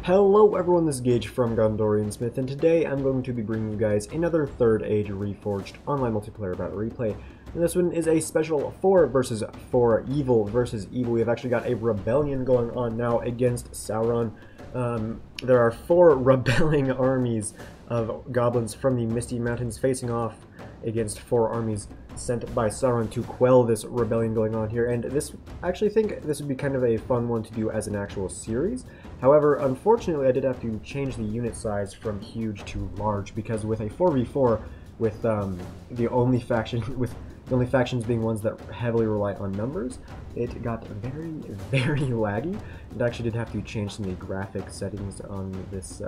Hello everyone, this is Gage from Gondorian Smith, and today I'm going to be bringing you guys another Third Age Reforged online multiplayer battle replay. And this one is a special 4 versus 4 evil versus evil. We've actually got a rebellion going on now against Sauron. There are 4 rebelling armies of goblins from the Misty Mountains facing off against 4 armies sent by Sauron to quell this rebellion going on here, and I actually think this would be kind of a fun one to do as an actual series. However, unfortunately, I did have to change the unit size from huge to large because with a 4v4, with the only factions being ones that heavily rely on numbers, it got very, very laggy, and I actually did have to change some of the graphic settings on this.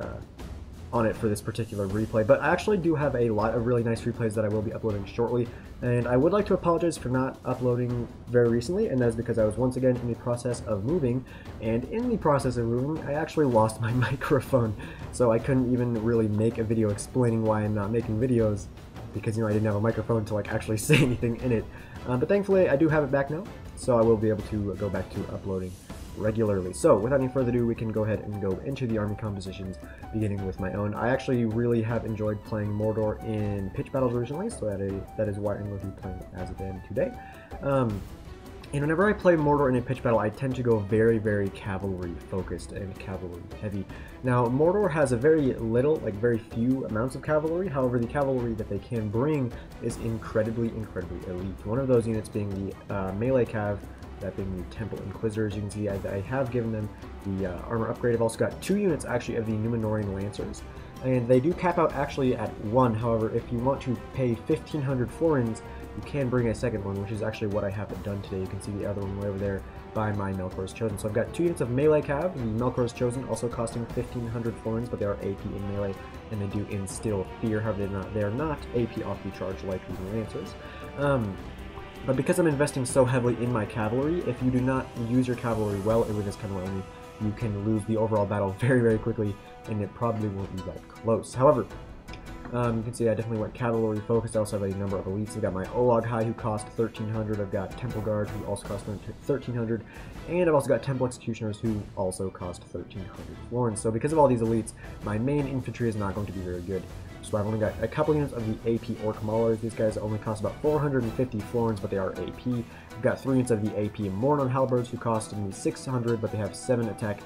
On it for this particular replay, but I actually do have a lot of really nice replays that I will be uploading shortly, and I would like to apologize for not uploading very recently, and that is because I was once again in the process of moving, and in the process of moving I actually lost my microphone, so I couldn't even really make a video explaining why I'm not making videos, because I didn't have a microphone to actually say anything in it, but thankfully I do have it back now, so I will be able to go back to uploading regularly. So without any further ado, we can go ahead and go into the army compositions, beginning with my own. I actually really have enjoyed playing Mordor in pitch battles recently, so that is why I'm going to be playing as of them today. And whenever I play Mordor in a pitch battle, I tend to go very, very cavalry focused and cavalry heavy. Now, Mordor has a very very few amounts of cavalry. However, the cavalry that they can bring is incredibly, incredibly elite. One of those units being the melee cav, that being the Temple Inquisitors. You can see I have given them the armor upgrade. I've also got 2 units actually of the Númenórean Lancers, and they do cap out actually at 1. However, if you want to pay 1,500 florins, you can bring a second one, which is actually what I have done today. You can see the other one way over there by my Melkor's Chosen. So I've got 2 units of melee cav, the Melkor's Chosen also costing 1,500 florins, but they are AP in melee, and they do instill fear. However, they are not AP off the charge like the Lancers. But because I'm investing so heavily in my cavalry, if you do not use your cavalry well with this kind of army, you can lose the overall battle very, very quickly, and it probably won't be that close. However, you can see I definitely went cavalry focused. I also have a number of elites. I've got my Olog High, who cost 1,300. I've got Temple Guard, who also cost 1,300. And I've also got Temple Executioners, who also cost 1,300 florins. So because of all these elites, my main infantry is not going to be very good. So I've only got a couple units of the AP Orc Maulers. These guys only cost about 450 florins, but they are AP. I've got 3 units of the AP Mordor Halberds, who cost me 600, but they have 7 attack,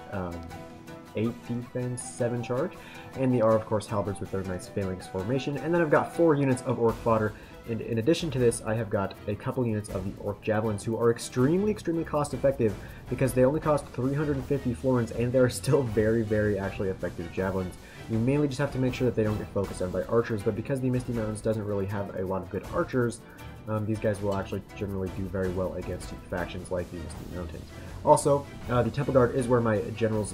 8 defense, 7 charge. And they are, of course, Halberds with their nice phalanx formation. And then I've got 4 units of Orc Fodder. And in addition to this, I have got a couple units of the Orc Javelins, who are extremely, extremely cost effective because they only cost 350 florins, and they're still very, very actually effective javelins. You mainly just have to make sure that they don't get focused on by archers, but because the Misty Mountains doesn't really have a lot of good archers, these guys will actually generally do very well against factions like the Misty Mountains. Also, the Temple Guard is where my general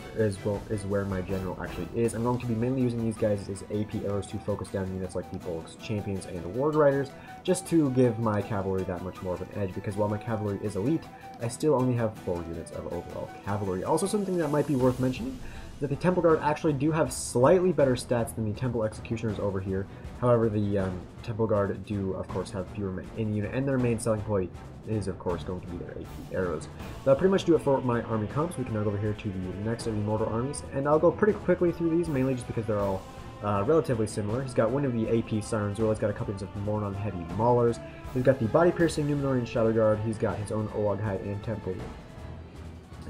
actually is. I'm going to be mainly using these guys as AP arrows to focus down units like the Bolg's Champions and the Ward Riders, just to give my cavalry that much more of an edge, because while my cavalry is elite, I still only have 4 units of overall cavalry. Also, something that might be worth mentioning, that the Temple Guard actually do have slightly better stats than the Temple Executioners over here. However, the Temple Guard do, of course, have fewer men in the unit, and their main selling point is, of course, going to be their AP arrows. That'll pretty much do it for my army comps. We can now go over here to the next of the Mordor armies, and I'll go pretty quickly through these, mainly just because they're all relatively similar. He's got one of the AP Sirens, well, he's got a couple of Mordor Heavy Maulers. He's got the Body-Piercing Númenórean Shadow Guard. He's got his own Olog High and Temple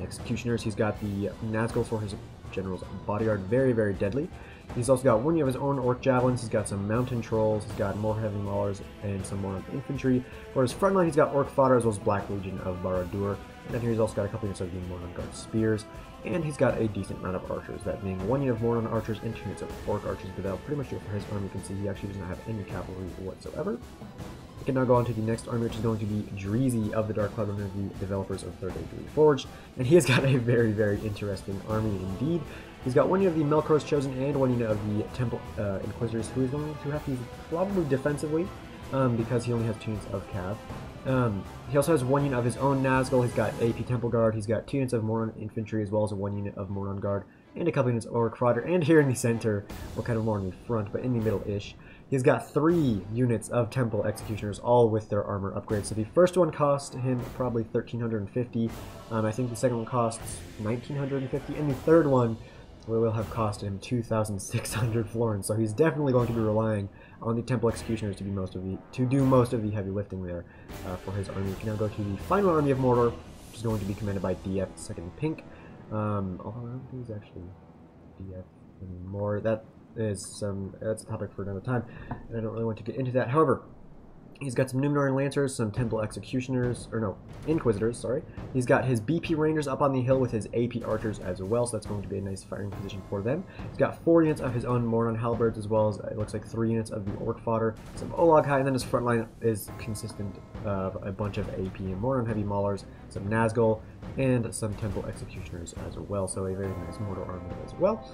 Executioners. He's got the Nazgul for his General's Bodyguard, very, very deadly. He's also got one of his own Orc Javelins. He's got some Mountain Trolls. He's got more Heavy Maulers and some more infantry. For his front line, he's got Orc Fodder as well as Black Legion of Barad-dûr. And then here he's also got a couple units of the Mordor Guard Spears. And he's got a decent amount of archers, that being 1 unit of Mordor Archers and 2 units of Orc Archers. But that'll pretty much do it for his army. You can see he actually doesn't have any cavalry whatsoever. We can now go on to the next army, which is going to be Dreezy of the Dark Cloud, one of the developers of Third Age Reforged. And he has got a very, very interesting army indeed. He's got 1 unit of the Melkor's Chosen and 1 unit of the Temple Inquisitors, who is going to have to use probably defensively, because he only has 2 units of cav. He also has 1 unit of his own Nazgul. He's got AP Temple Guard. He's got 2 units of Moron Infantry, as well as 1 unit of Moron Guard, and a couple units of Orc Fodder. And here in the center, well, kind of more in the front, but in the middle-ish, he's got 3 units of Temple Executioners, all with their armor upgrades. So the first one cost him probably 1,350. I think the second one costs 1,950, and the third one will have costed him 2,600 florins. So he's definitely going to be relying on the Temple Executioners to do most of the heavy lifting there for his army. We can now go to the final army of Mordor, which is going to be commanded by DF Second Pink. Although I don't think he's actually DF anymore. That's a topic for another time, and I don't really want to get into that. However, he's got some Numenorean Lancers, some Temple Executioners, or no, Inquisitors, sorry. He's got his BP Rangers up on the hill with his AP Archers as well, so that's going to be a nice firing position for them. He's got 4 units of his own Moron Halberds, as well as, it looks like 3 units of the Orc Fodder, some Olag High, and then his front line is consistent of a bunch of AP and Moron Heavy Maulers, some Nazgul, and some Temple Executioners as well, so a very nice Mordor army as well.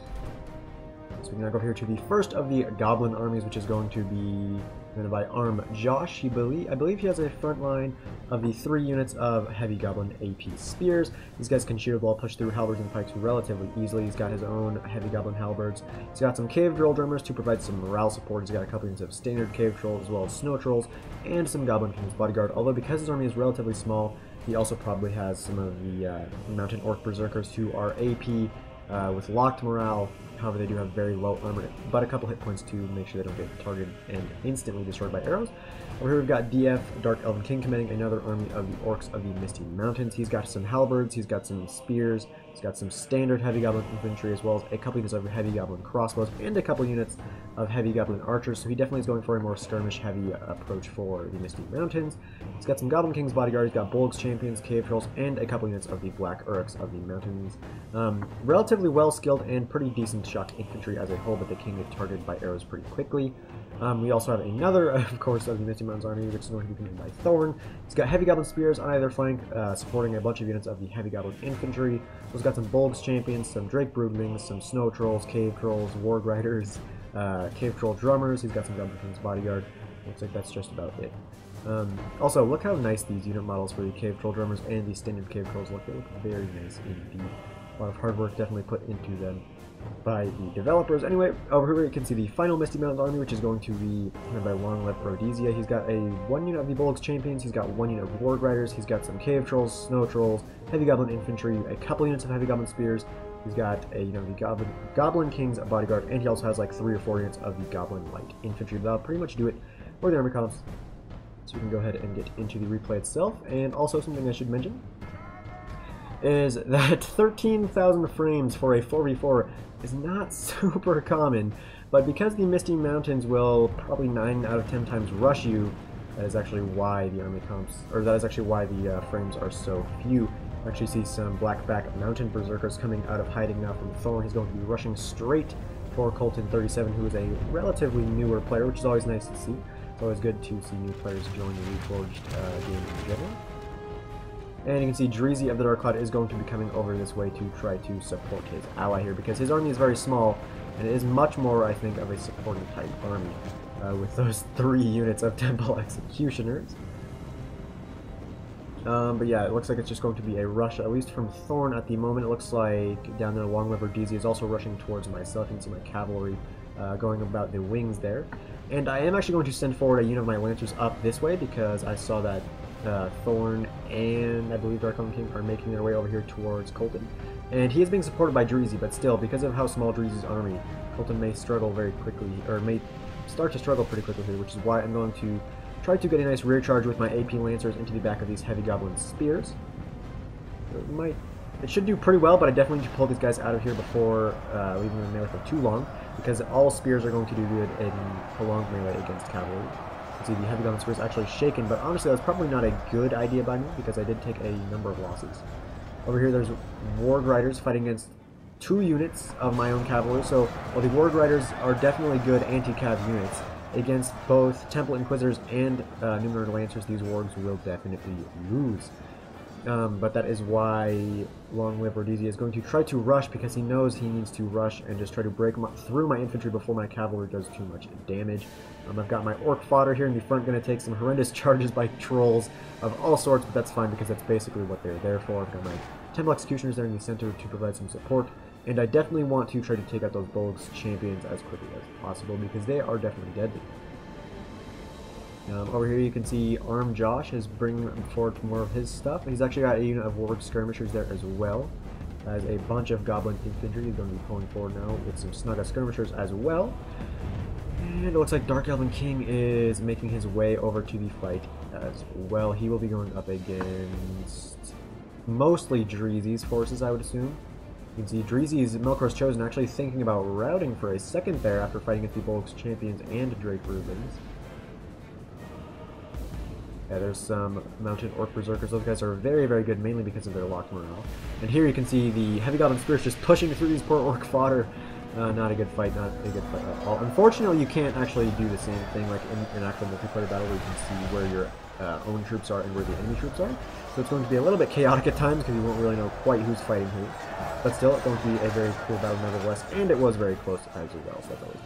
So we can now go here to the first of the Goblin armies, which is going to be commanded by Arm Josh. I believe he has a front line of the 3 units of Heavy Goblin AP Spears. These guys can shoot a ball, push through halberds and pikes relatively easily. He's got his own Heavy Goblin halberds. He's got some Cave Troll Drummers to provide some morale support. He's got a couple units of Standard Cave Trolls as well as Snow Trolls, and some Goblin King's Bodyguard. Although because his army is relatively small, he also probably has some of the Mountain Orc Berserkers who are AP with locked morale. However, they do have very low armor, but a couple hit points to make sure they don't get targeted and instantly destroyed by arrows. Over here we've got DF, Dark Elven King, commanding another army of the Orcs of the Misty Mountains. He's got some halberds, he's got some spears, he's got some standard Heavy Goblin infantry, as well as a couple units of Heavy Goblin crossbows, and a couple units of Heavy Goblin archers, so he definitely is going for a more skirmish-heavy approach for the Misty Mountains. He's got some Goblin King's Bodyguard, he's got Bolgs, Champions, Cave Trolls, and a couple units of the Black Uruks of the Mountains. Relatively well-skilled and pretty decent shock infantry as a whole, but they can get targeted by arrows pretty quickly. We also have another, of course, of the Misty Mountains army, which is going to be commanded by Thorn. He's got Heavy Goblin Spears on either flank, supporting a bunch of units of the Heavy Goblin Infantry. So he's got some Bolgs Champions, some Drake Broodlings, some Snow Trolls, Cave Trolls, Warg Riders, Cave Troll Drummers. He's got some Goblin King's Bodyguard. Looks like that's just about it. Also, look how nice these unit models for the Cave Troll Drummers and the Standard Cave Trolls look. They look very nice indeed. A lot of hard work definitely put into them by the developers. Anyway, over here you can see the final Misty Mountains army, which is going to be commanded by Long-Lived Rhodesia. He's got a 1 unit of the Bolgs Champions, he's got 1 unit of Warg Riders, he's got some Cave Trolls, Snow Trolls, Heavy Goblin Infantry, a couple units of Heavy Goblin Spears, he's got a, the Goblin King's Bodyguard, and he also has like 3 or 4 units of the Goblin Light Infantry. That'll pretty much do it for the army comps. So we can go ahead and get into the replay itself. And also something I should mention is that 13,000 frames for a 4v4 is not super common, but because the Misty Mountains will probably 9 out of 10 times rush you, that is actually why the army comps, or that is actually why the frames are so few. I actually see some Blackback Mountain Berserkers coming out of hiding now from Thorn. He's going to be rushing straight for Colton 37, who is a relatively newer player, which is always nice to see. It's always good to see new players join the Reforged game in general. And you can see Dreezy of the Dark Cloud is going to be coming over this way to try to support his ally here, because his army is very small, and it is much more, I think, of a supporting type army, with those 3 units of Temple Executioners. But yeah, it looks like it's just going to be a rush, at least from Thorn at the moment. It looks like down there Long-Lived Rhodesia is also rushing towards myself. You can see my cavalry going about the wings there. And I am actually going to send forward a unit of my Lancers up this way, because I saw that Thorn and I believe Dark Elven King are making their way over here towards Colton. And he is being supported by Dreezy, but still, because of how small Dreezy's army, Colton may struggle very quickly, or may start to struggle pretty quickly here, which is why I'm going to try to get a nice rear charge with my AP Lancers into the back of these Heavy Goblin Spears. It should do pretty well, but I definitely need to pull these guys out of here before leaving them there for too long, because all spears are going to do good in prolonged melee against cavalry. You can see the Heavy Goblin Spears actually shaken, but honestly that's probably not a good idea by me, because I did take a number of losses. Over here there's Warg Riders fighting against 2 units of my own cavalry, so while the Warg Riders are definitely good anti-cav units, against both Temple Inquisitors and Numenorean Lancers, these Wargs will definitely lose. But that is why Long-Lived Rhodesia is going to try to rush, because he knows he needs to rush and just try to break through my infantry before my cavalry does too much damage. I've got my Orc Fodder here in the front, going to take some horrendous charges by trolls of all sorts, but that's fine because that's basically what they're there for. I've got my Temple Executioners there in the center to provide some support, and I definitely want to try to take out those Bolgs Champions as quickly as possible, because they are definitely deadly. Over here you can see Arm Josh is bringing forward more of his stuff. He's actually got a unit of Warg Skirmishers there as well. as a bunch of Goblin infantry is going to be pulling forward now with some Snugga skirmishers as well. And it looks like Dark Elven King is making his way over to the fight as well. He will be going up against mostly Dreezy's forces, I would assume. You can see Dreezy's Melkor's Chosen actually thinking about routing for a second there after fighting against the Bolg's Champions and Drake Rubens. Yeah, there's some Mounted Orc Berserkers. Those guys are very, very good, mainly because of their locked morale. And here you can see the Heavy Goblin Spirits just pushing through these poor Orc fodder. Not a good fight, not a good fight at all. Unfortunately, you can't actually do the same thing like in an actual multiplayer battle where you can see where your own troops are and where the enemy troops are. So it's going to be a little bit chaotic at times because you won't really know quite who's fighting who. But still, it's going to be a very cool battle nevertheless, and it was very close as well, so that's always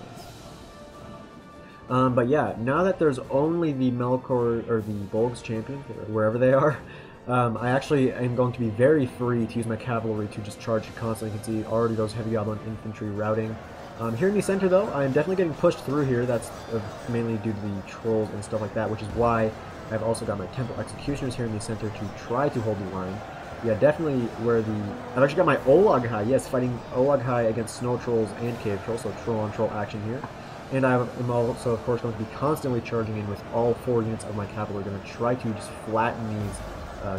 nice. But yeah, now that there's only the Melkor, or the Bolg's Champions, wherever they are, I actually am going to be very free to use my cavalry to just charge constantly. You can see already those Heavy Goblin infantry routing. Here in the center though, I am definitely getting pushed through here. That's mainly due to the trolls and stuff like that, which is why I've also got my Temple Executioners here in the center to try to hold the line. Yeah, definitely where the... I've actually got my Olag High, yes, fighting Olag High against Snow Trolls and Cave Trolls, so troll on troll action here. And I am also, of course, going to be constantly charging in with all 4 units of my cavalry. Going to try to just flatten these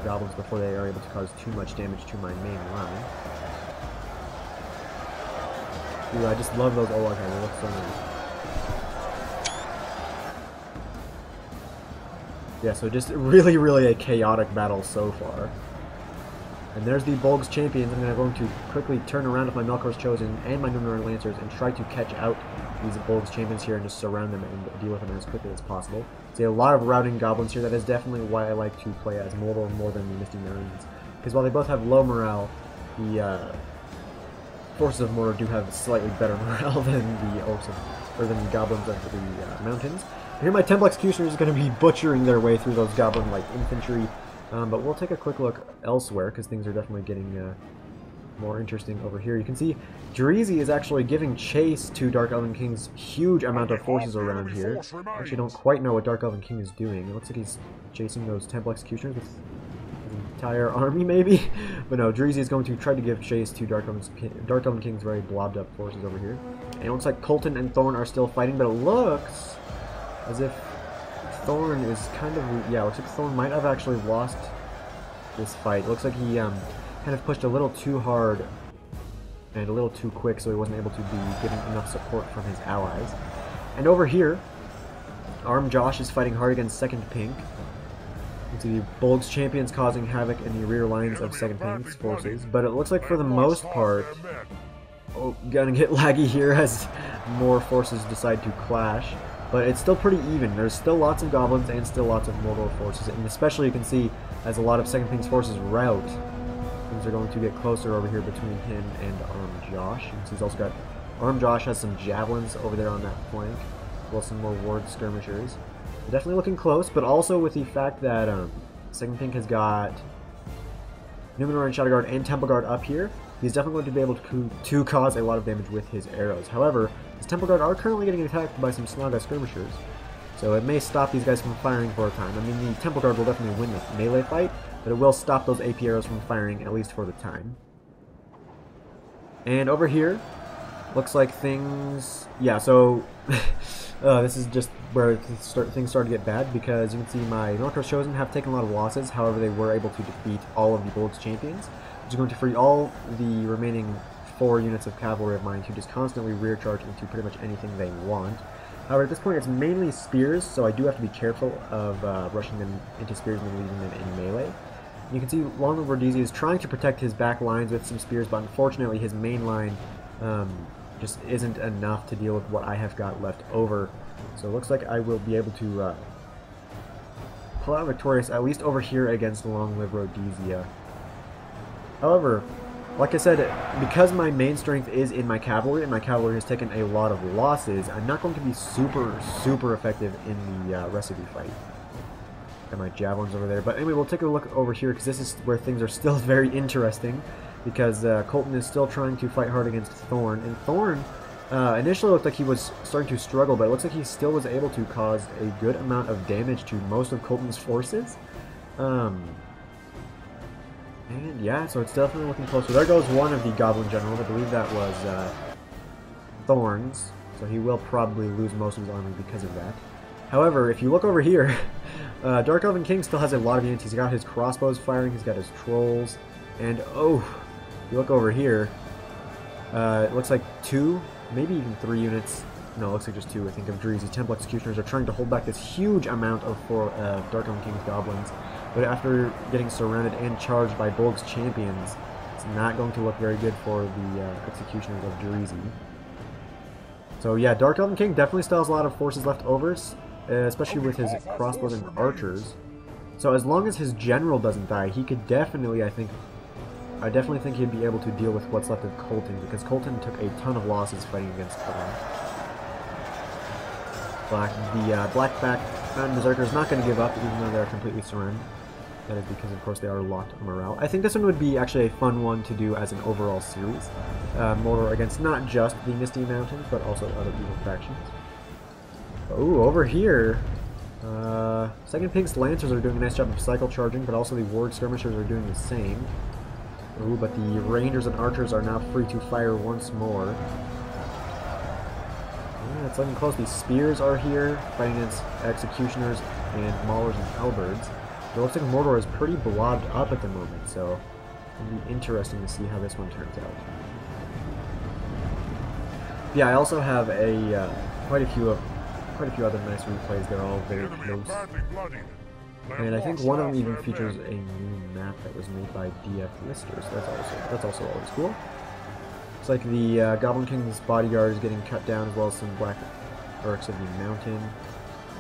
goblins before they are able to cause too much damage to my main line. Ooh, I just love those Olag High, they look so nice. Yeah, so just really, really a chaotic battle so far. And there's the Bolg's Champions. I'm going to quickly turn around with my Melkor's Chosen and my Numenor Lancers and try to catch out these Bolg's Champions here and just surround them and deal with them as quickly as possible. See a lot of routing goblins here. That is definitely why I like to play as Mordor more than the Misty Marines. Because while they both have low morale, the forces of Mordor do have slightly better morale than the orcs or than the goblins of the mountains. Here my Temple Executioners is going to be butchering their way through those goblin-like infantry. But we'll take a quick look elsewhere, because things are definitely getting more interesting over here. You can see Dreezy is actually giving chase to Dark Elven King's huge amount of forces around here. I actually don't quite know what Dark Elven King is doing. It looks like he's chasing those Temple Executioners with his entire army, maybe? But no, Dreezy is going to try to give chase to Dark Elven King's very blobbed up forces over here. And it looks like Colton and Thorn are still fighting, but it looks as if Thorn is kind of... Yeah, looks like Thorn might have actually lost this fight. Looks like he kind of pushed a little too hard and a little too quick, so he wasn't able to be getting enough support from his allies. And over here, Arm Josh is fighting hard against Second Pink. You can see the Bolg's Champions causing havoc in the rear lines of Second Pink's forces, but it looks like for the most part... Oh, gonna get laggy here as more forces decide to clash. But it's still pretty even. There's still lots of goblins and still lots of Mordor forces. And especially you can see as a lot of Second Pink's forces rout, things are going to get closer over here between him and Arm Josh. You can see he's also got... Arm Josh has some javelins over there on that flank. Well, some more ward skirmishers. They're definitely looking close, but also with the fact that Second Pink has got Numenor and Shadow Guard and Temple Guard up here, he's definitely going to be able to cause a lot of damage with his arrows. However, his Temple Guard are currently getting attacked by some Snugga skirmishers, so it may stop these guys from firing for a time. I mean, the Temple Guard will definitely win the melee fight, but it will stop those AP arrows from firing, at least for the time. And over here, looks like things... Yeah, so... this is just where things start to get bad, because you can see my Melkor's Chosen have taken a lot of losses. However, they were able to defeat all of the Bolg's Champions, which is going to free all the remaining 4 units of cavalry of mine to just constantly rear charge into pretty much anything they want. However, at this point it's mainly spears, so I do have to be careful of rushing them into spears and leaving them in melee. You can see Longwood Verdeezy is trying to protect his back lines with some spears, but unfortunately his main line just isn't enough to deal with what I have got left over. So it looks like I will be able to pull out victorious, at least over here against Long Live Rhodesia. However, like I said, because my main strength is in my cavalry, and my cavalry has taken a lot of losses, I'm not going to be super effective in the rest of the fight. Got my javelins over there. But anyway, we'll take a look over here, because this is where things are still very interesting, because Colton is still trying to fight hard against Thorn, and Thorn initially looked like he was starting to struggle, but it looks like he still was able to cause a good amount of damage to most of Colton's forces. And yeah, so it's definitely looking closer. There goes one of the Goblin Generals. I believe that was Thorns. So he will probably lose most of his army because of that. However, if you look over here, Dark Elven King still has a lot of units. He's got his crossbows firing, he's got his trolls, and oh, if you look over here, it looks like 2, maybe even 3 units. No, it looks like just 2, I think, of Dreezy's Temple Executioners are trying to hold back this huge amount of Dark Elven King's goblins. But after getting surrounded and charged by Bolg's champions, it's not going to look very good for the Executioners of Dreezy. So yeah, Dark Elven King definitely still has a lot of forces left over, especially with his crossbows and archers. So as long as his general doesn't die, he could definitely, I definitely think he'd be able to deal with what's left of Colton, because Colton took a ton of losses fighting against Thorn. The Blackback Mountain Berserker is not going to give up, even though they're completely surrounded. That is because, of course, they are locked on morale. I think this one would be actually a fun one to do as an overall series. Mordor against not just the Misty Mountains, but also other evil factions. Oh, over here, Second Pink's Lancers are doing a nice job of cycle charging, but also the Warg Skirmishers are doing the same. Ooh, but the Rangers and Archers are now free to fire once more. Yeah, it's looking close. The Spears are here, fighting against Executioners and Maulers and Halberds. It looks like Mordor is pretty blobbed up at the moment, so it'll be interesting to see how this one turns out. Yeah, I also have quite a few other nice replays. They're all very close, and I think one of them even features a new map that was made by DF Listers. That's also always cool. It's like the Goblin King's bodyguard is getting cut down, as well as some Black Orcs of the Mountain.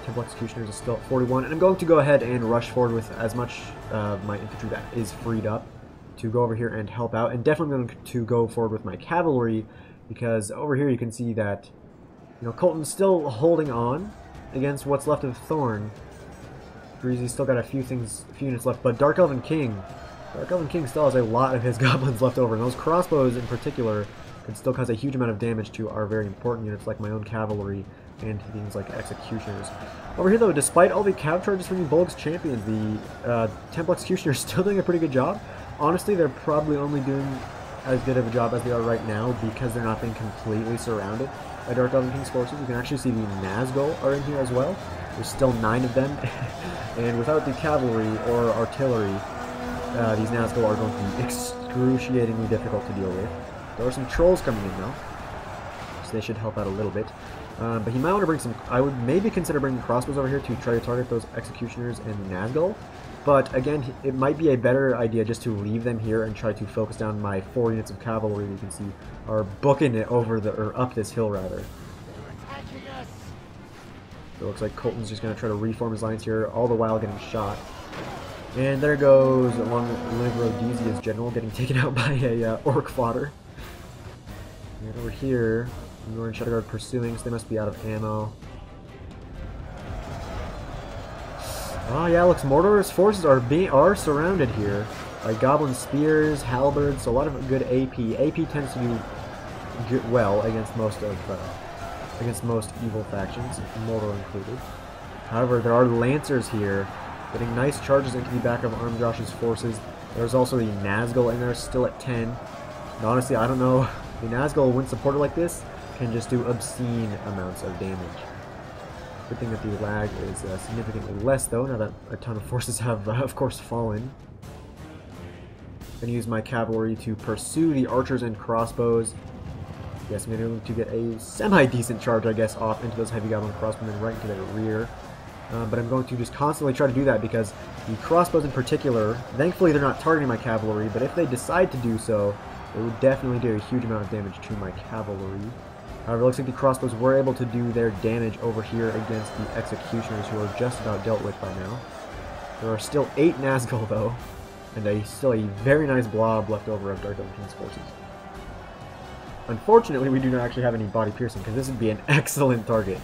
Temple Executioners is still at 41, and I'm going to go ahead and rush forward with as much of my infantry that is freed up to go over here and help out, and definitely going to go forward with my cavalry, because over here you can see that, you know, Colton's still holding on against what's left of Thorn. Breezy's still got a few units left, but Dark Elven King still has a lot of his goblins left over, and those crossbows in particular could still cause a huge amount of damage to our very important units like my own cavalry and things like Executioners. Over here though, despite all the cav charges from the Bolg's champions, the Temple Executioners are still doing a pretty good job. Honestly, they're probably only doing as good of a job as they are right now because they're not being completely surrounded by Dark Elven King's forces. You can actually see the Nazgul are in here as well. There's still 9 of them, and without the cavalry or artillery, these Nazgul are going to be excruciatingly difficult to deal with. There are some trolls coming in though, so they should help out a little bit. But he might want to bring some. I would maybe consider bringing crossbows over here to try to target those Executioners and Nazgul. But again, it might be a better idea just to leave them here and try to focus down my 4 units of cavalry. You can see are booking it up this hill rather. So it looks like Colton's just going to try to reform his lines here, all the while getting shot. And there goes Livrodesia's general getting taken out by a orc fodder. And over here, Mordor and Shadowguard pursuing, so they must be out of ammo. Oh yeah, looks Mordor's forces are surrounded here by Goblin Spears, Halberds, so a lot of good AP. AP tends to do well against most evil factions, Mordor included. However, there are Lancers here, getting nice charges into the back of Armjosh's forces. There's also the Nazgul in there, still at 10. And honestly, I don't know. The Nazgul, when supported like this, can just do obscene amounts of damage. Good thing that the lag is significantly less, though, now that a ton of forces have, of course, fallen. I'm going to use my cavalry to pursue the archers and crossbows. Yes, I'm going to get a semi-decent charge, I guess, off into those heavy goblin crossbowmen right into their rear. But I'm going to just constantly try to do that because the crossbows in particular, thankfully they're not targeting my cavalry, but if they decide to do so, it would definitely do a huge amount of damage to my cavalry. However, it looks like the crossbows were able to do their damage over here against the Executioners, who are just about dealt with by now. There are still 8 Nazgul, though, and still a very nice blob left over of Dark Elven King's forces. Unfortunately, we do not actually have any body piercing, because this would be an excellent target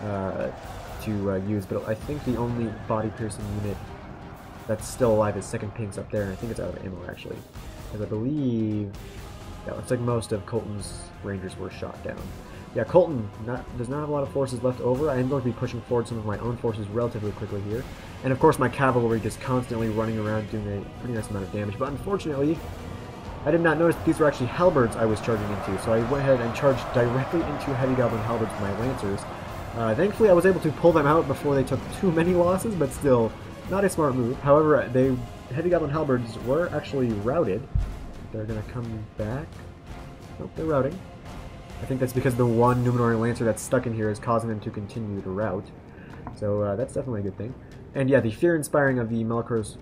to use, but I think the only body piercing unit that's still alive is Second Pink's up there, and I think it's out of ammo, actually. Because I believe, yeah, it looks like most of Colton's Rangers were shot down. Yeah, Colton does not have a lot of forces left over. I am going to be pushing forward some of my own forces relatively quickly here. And of course my cavalry just constantly running around doing a pretty nice amount of damage. But unfortunately, I did not notice that these were actually halberds I was charging into, so I went ahead and charged directly into heavy goblin halberds with my lancers. Thankfully I was able to pull them out before they took too many losses, but still, not a smart move. However, heavy goblin halberds were actually routed. They're gonna come back. Nope, they're routing. I think that's because the one Numenorian Lancer that's stuck in here is causing them to continue to rout. So that's definitely a good thing. And yeah, the fear instilling of the Melkor's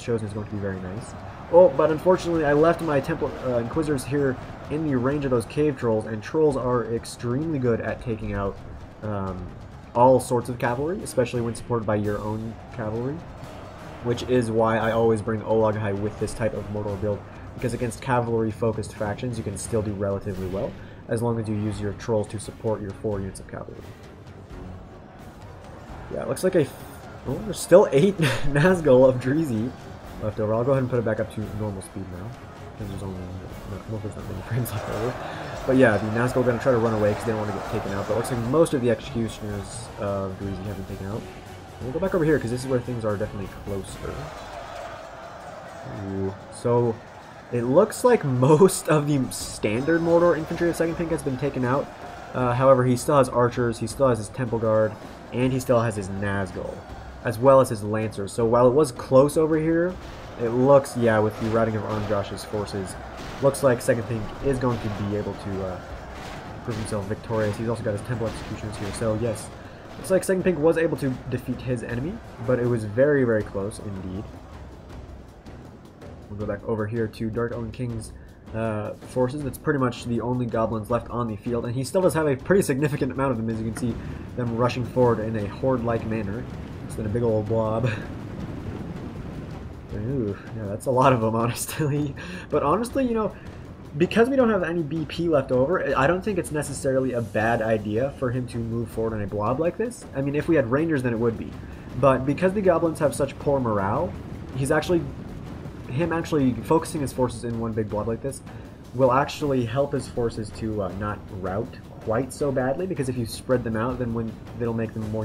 Chosen is going to be very nice. Oh, but unfortunately I left my Temple Inquisitors here in the range of those cave trolls, and trolls are extremely good at taking out all sorts of cavalry, especially when supported by your own cavalry, which is why I always bring Olaghai with this type of Mordor build, because against cavalry-focused factions you can still do relatively well, as long as you use your trolls to support your 4 units of cavalry. Yeah, it looks like there's still 8 Nazgul of Dreezy left over. I'll go ahead and put it back up to normal speed now, because there's not many frames left over. But yeah, the Nazgul are going to try to run away because they don't want to get taken out, but it looks like most of the Executioners of Dreezy have been taken out. We'll go back over here because this is where things are definitely closer. Ooh. So it looks like most of the standard Mordor infantry of Second Pink has been taken out. However, he still has archers, he still has his Temple Guard, and he still has his Nazgul, as well as his Lancers. So while it was close over here, it looks, yeah, with the routing of Armjosh's forces, looks like Second Pink is going to be able to prove himself victorious. He's also got his Temple Executioners here, so yes. Looks like Second Pink was able to defeat his enemy, but it was very, very close indeed. We'll go back over here to Dark Elven King's forces. That's pretty much the only goblins left on the field, and he still does have a pretty significant amount of them, as you can see them rushing forward in a horde-like manner. It's been a big old blob. Ooh, yeah, that's a lot of them, honestly. But honestly, you know, because we don't have any BP left over, I don't think it's necessarily a bad idea for him to move forward in a blob like this. I mean, if we had rangers, then it would be. But because the goblins have such poor morale, him actually focusing his forces in one big blob like this will actually help his forces to not rout quite so badly, because if you spread them out, then it'll make them more,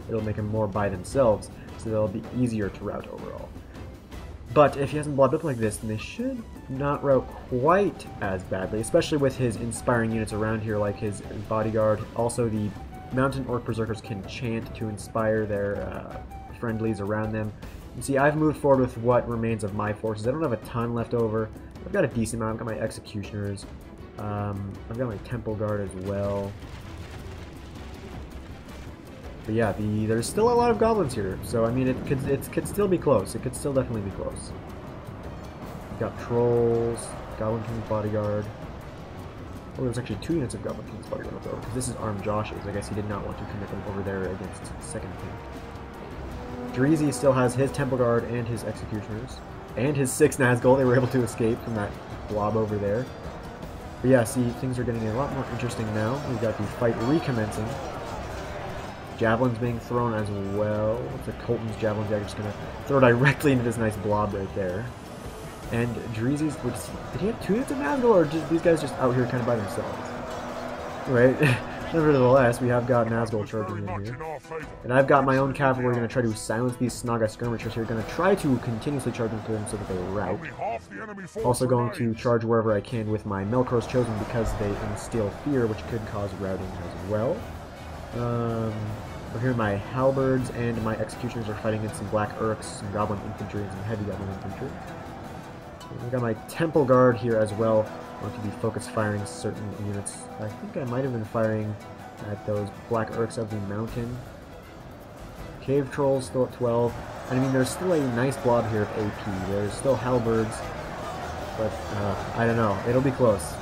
it'll make them more by themselves, so they'll be easier to rout overall. But if he hasn't blobbed up like this, then they should not rout quite as badly, especially with his inspiring units around here, like his bodyguard. Also, the Mountain Orc Berserkers can chant to inspire their friendlies around them. You see, I've moved forward with what remains of my forces. I don't have a ton left over. I've got a decent amount. I've got my Executioners. I've got my Temple Guard as well. But yeah, there's still a lot of goblins here, so I mean, it could still be close. It could still definitely be close. We've got trolls, Goblin King's bodyguard. Oh, there's actually 2 units of Goblin King's bodyguard left over, because this is Armjosh's. I guess he did not want to commit them over there against Second Pink. Dreezy still has his Temple Guard and his Executioners, and his 6 Nazgul. They were able to escape from that blob over there. But yeah, see, things are getting a lot more interesting now. We've got the fight recommencing. Javelins being thrown as well. The Colton's javelins are just going to throw directly into this nice blob right there. And Dreezy's, did he have 2 units of Nazgul, or these guys just out here kind of by themselves? Right. Nevertheless, we have got Nazgul charging in here. And I've got my own cavalry going to try to silence these Snaga skirmishers here. Going to try to continuously charge into them so that they rout. Also going to charge wherever I can with my Melkor's Chosen, because they instill fear, which could cause routing as well. Over here my halberds and my executioners are fighting against some black urks, some goblin infantry, and some heavy goblin infantry. I've got my temple guard here as well. I'm going to be focus firing certain units. I think I might have been firing at those black urks of the mountain. Cave trolls still at 12. And I mean, there's still a nice blob here of AP. There's still halberds, but I don't know. It'll be close,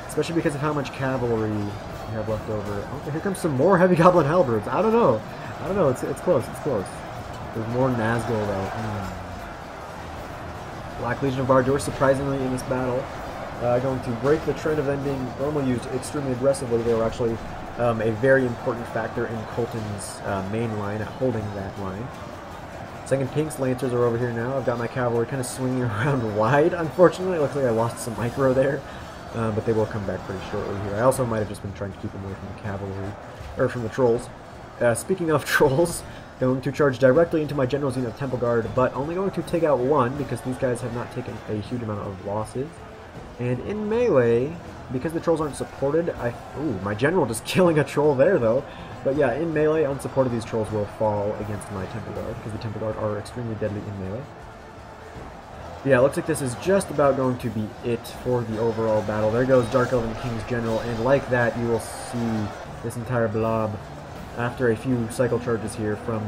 especially because of how much cavalry we have left over. Oh, here comes some more heavy goblin halberds. I don't know. It's close. It's close. There's more Nazgul though. Black Legion of Mordor, surprisingly, in this battle, going to break the trend of ending normally used extremely aggressively. They were actually a very important factor in Colton's main line, at holding that line. Second Pink's Lancers are over here now. I've got my cavalry kind of swinging around wide, unfortunately. It looks like I lost some micro there, but they will come back pretty shortly here. I also might have just been trying to keep them away from the cavalry, or from the trolls. Speaking of trolls, Going to charge directly into my general's unit of Temple Guard, but only going to take out one because these guys have not taken a huge amount of losses. And in melee, because the trolls aren't supported, ooh, my general just killing a troll there though. But yeah, in melee, unsupported, these trolls will fall against my Temple Guard because the Temple Guard are extremely deadly in melee. Yeah, it looks like this is just about going to be it for the overall battle. There goes Dark Elven King's general, and like that, you will see this entire blob. After a few cycle charges here from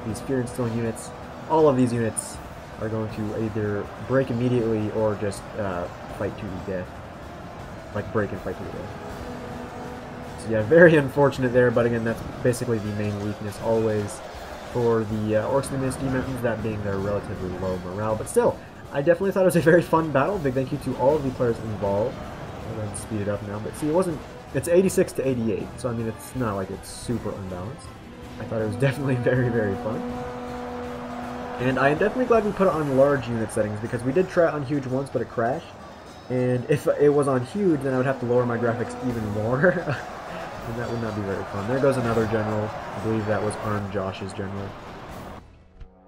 these fear instilling units, all of these units are going to either break immediately or just fight to the death. Like break and fight to the death. So yeah, very unfortunate there, but again, that's basically the main weakness always for the Orcs and the Misty Mountains, that being their relatively low morale. But still, I definitely thought it was a very fun battle. Big thank you to all of the players involved. I'm going to speed it up now, but see, it's 86 to 88, so I mean, it's not like it's super unbalanced. I thought it was definitely very, very fun. And I am definitely glad we put it on large unit settings, because we did try it on huge once, but it crashed. And if it was on huge, then I would have to lower my graphics even more. And that would not be very fun. There goes another general. I believe that was Armed Josh's general.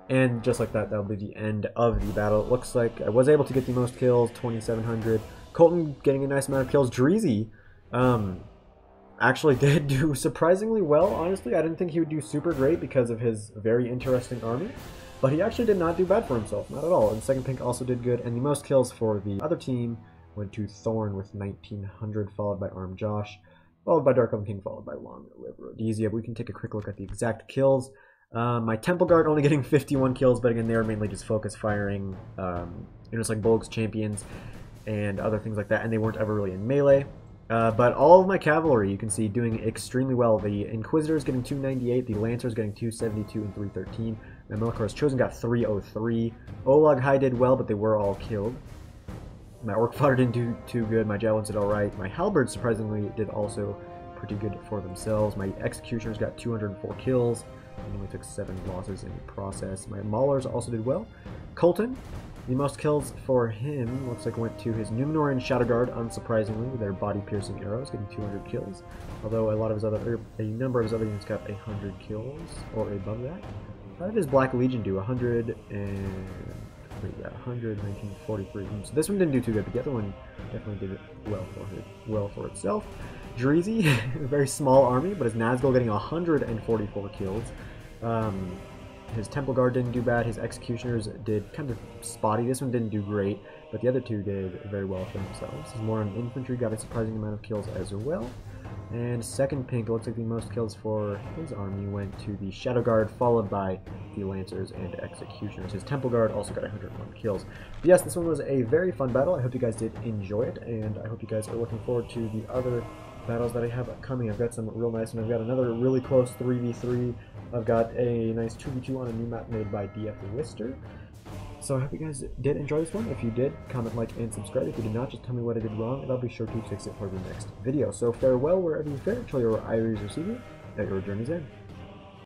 And just like that, that'll be the end of the battle. It looks like I was able to get the most kills, 2,700. Colton getting a nice amount of kills. Dreezy actually did do surprisingly well, honestly. I didn't think he would do super great because of his very interesting army. But he actually did not do bad for himself, not at all. And Second Pink also did good. And the most kills for the other team went to Thorn with 1,900, followed by Armed Josh, followed by Dark Elven King, followed by Long Live Rhodesia. We can take a quick look at the exact kills. My Temple Guard only getting 51 kills, but again, they were mainly just focus firing, units like Bolg's Champions and other things like that, and they weren't ever really in melee. But all of my cavalry, you can see, doing extremely well. The Inquisitors getting 298, the Lancers getting 272 and 313. My Melkor's Chosen got 303. Olag High did well, but they were all killed. My Orc Fodder didn't do too good. My Javelins did alright. My Halberds, surprisingly, did also pretty good for themselves. My Executioners got 204 kills, and only took 7 losses in the process. My Maulers also did well. Colton, the most kills for him, looks like went to his Numenorean Shadow Guard, unsurprisingly, with their body-piercing arrows, getting 200 kills. Although a number of his other units got 100 kills, or above that. How did his Black Legion do? 100 and... yeah, 100, 1943. So this one didn't do too good, but the other one definitely did well for itself. Dreezy, a very small army, but his Nazgul getting 144 kills. His Temple Guard didn't do bad. His Executioners did kind of spotty. This one didn't do great, but the other two did very well for themselves. His Moran Infantry got a surprising amount of kills as well. And Second Pink, it looks like the most kills for his army went to the Shadow Guard, followed by the Lancers and Executioners. His Temple Guard also got 101 kills. But yes, this one was a very fun battle. I hope you guys did enjoy it, and I hope you guys are looking forward to the other battles that I have coming. I've got some real nice, and I've got another really close 3v3. I've got a nice 2v2 on a new map made by DF Wister. So I hope you guys did enjoy this one. If you did, comment, like, and subscribe. If you did not, just tell me what I did wrong, and I'll be sure to fix it for the next video. So farewell wherever you fare, till your eyes receive you, at your journey's end.